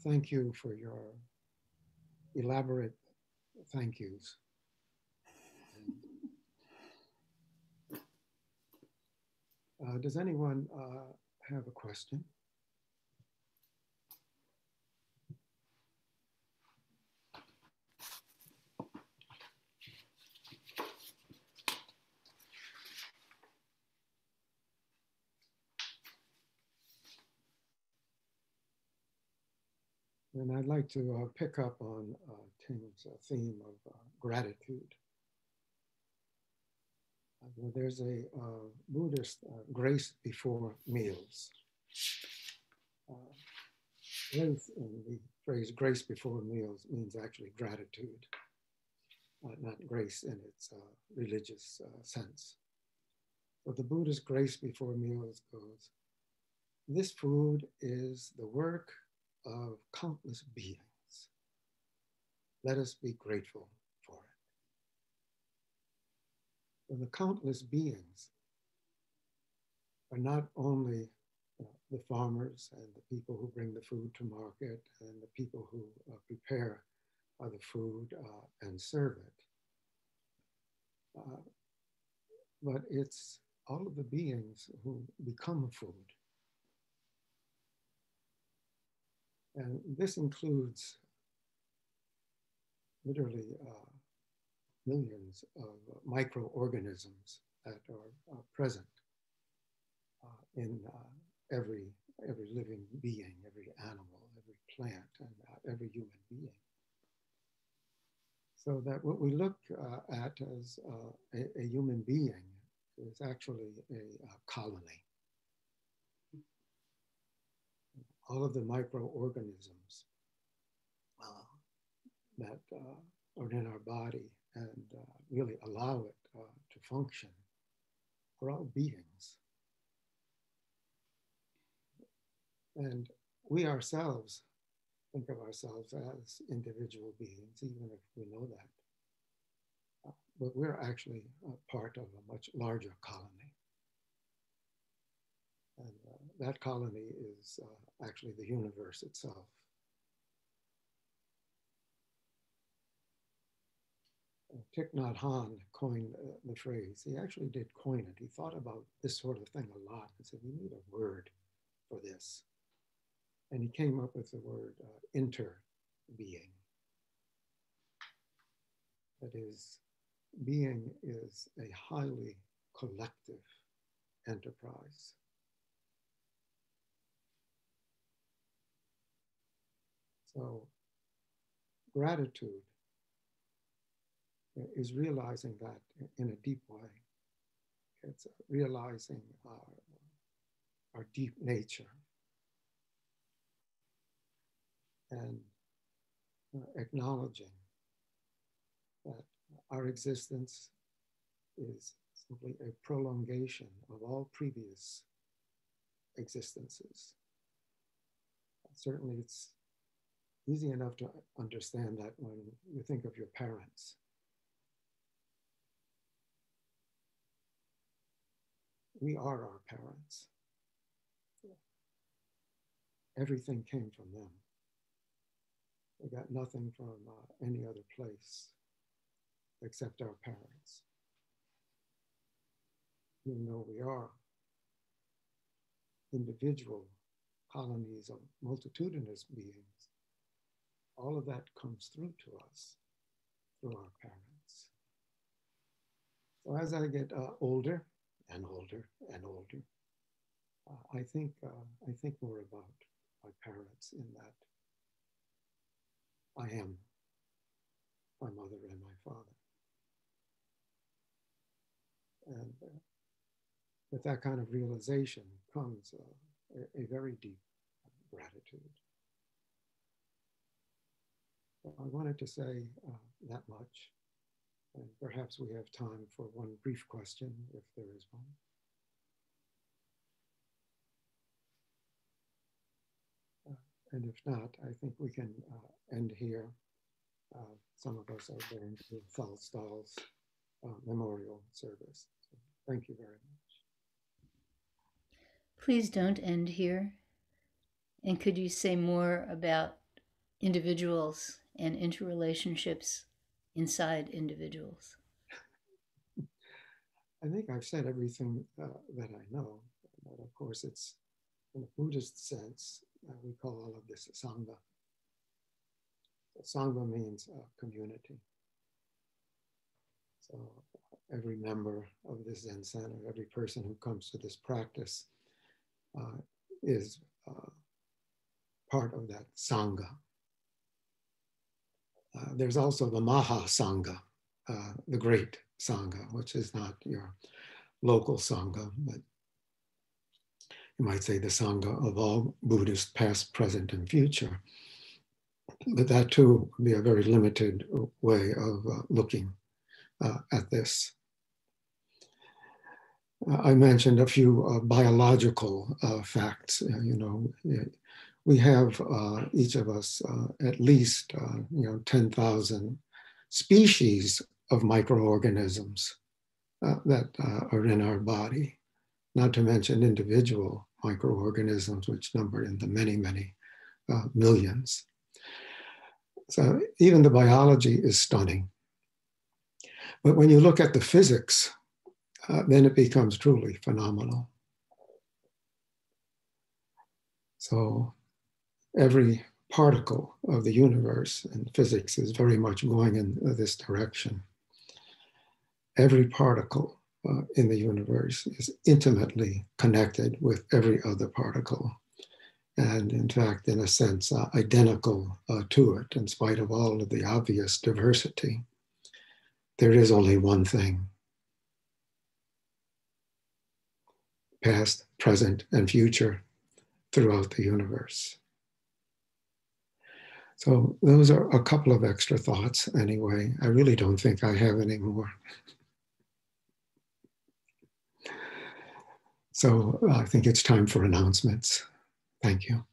thank you for your elaborate thank yous. Does anyone have a question? And I'd like to pick up on Tim's theme of gratitude. There's a Buddhist grace before meals. Grace in the phrase grace before meals means actually gratitude, not grace in its religious sense. So the Buddhist grace before meals goes, this food is the work of countless beings. Let us be grateful for it. And the countless beings are not only the farmers and the people who bring the food to market and the people who prepare the food and serve it, but it's all of the beings who become food. And this includes literally millions of microorganisms that are present in every living being, every animal, every plant, and every human being. So that what we look at as a human being is actually a colony. All of the microorganisms that are in our body and really allow it to function are all beings. And we ourselves think of ourselves as individual beings, even if we know that. But we're actually part of a much larger colony. And that colony is actually the universe itself. Thich Nhat Hanh coined the phrase. He actually did coin it. He thought about this sort of thing a lot and said, we need a word for this. And he came up with the word inter-being. That is, being is a highly collective enterprise. So gratitude is realizing that in a deep way. It's realizing our deep nature and acknowledging that our existence is simply a prolongation of all previous existences. Certainly it's easy enough to understand that when you think of your parents. We are our parents. Everything came from them. We got nothing from any other place except our parents. Even though we are individual colonies of multitudinous beings, all of that comes through to us through our parents. So as I get older and older and older, I think more about my parents in that I am my mother and my father. And with that kind of realization comes a very deep gratitude. So I wanted to say that much, and perhaps we have time for one brief question, if there is one. And if not, I think we can end here. Some of us are going to Falstaff's memorial service. So thank you very much. Please don't end here. And could you say more about individuals and interrelationships inside individuals? I think I've said everything that I know. But of course, it's in a Buddhist sense, we call all of this sangha. Sangha means community. So every member of this Zen center, every person who comes to this practice is part of that sangha. There's also the Maha Sangha, the great sangha, which is not your local sangha, but you might say the sangha of all Buddhists, past, present, and future. But that too would be a very limited way of looking at this. I mentioned a few biological facts. We have, each of us, at least 10,000 species of microorganisms that are in our body, not to mention individual microorganisms, which number in the many, many millions. So even the biology is stunning. But when you look at the physics, then it becomes truly phenomenal. So every particle of the universe in physics is very much going in this direction. Every particle in the universe is intimately connected with every other particle. And in fact, in a sense, identical to it, in spite of all of the obvious diversity. There is only one thing. Past, present, and future throughout the universe. So those are a couple of extra thoughts anyway. I really don't think I have any more. So I think it's time for announcements. Thank you.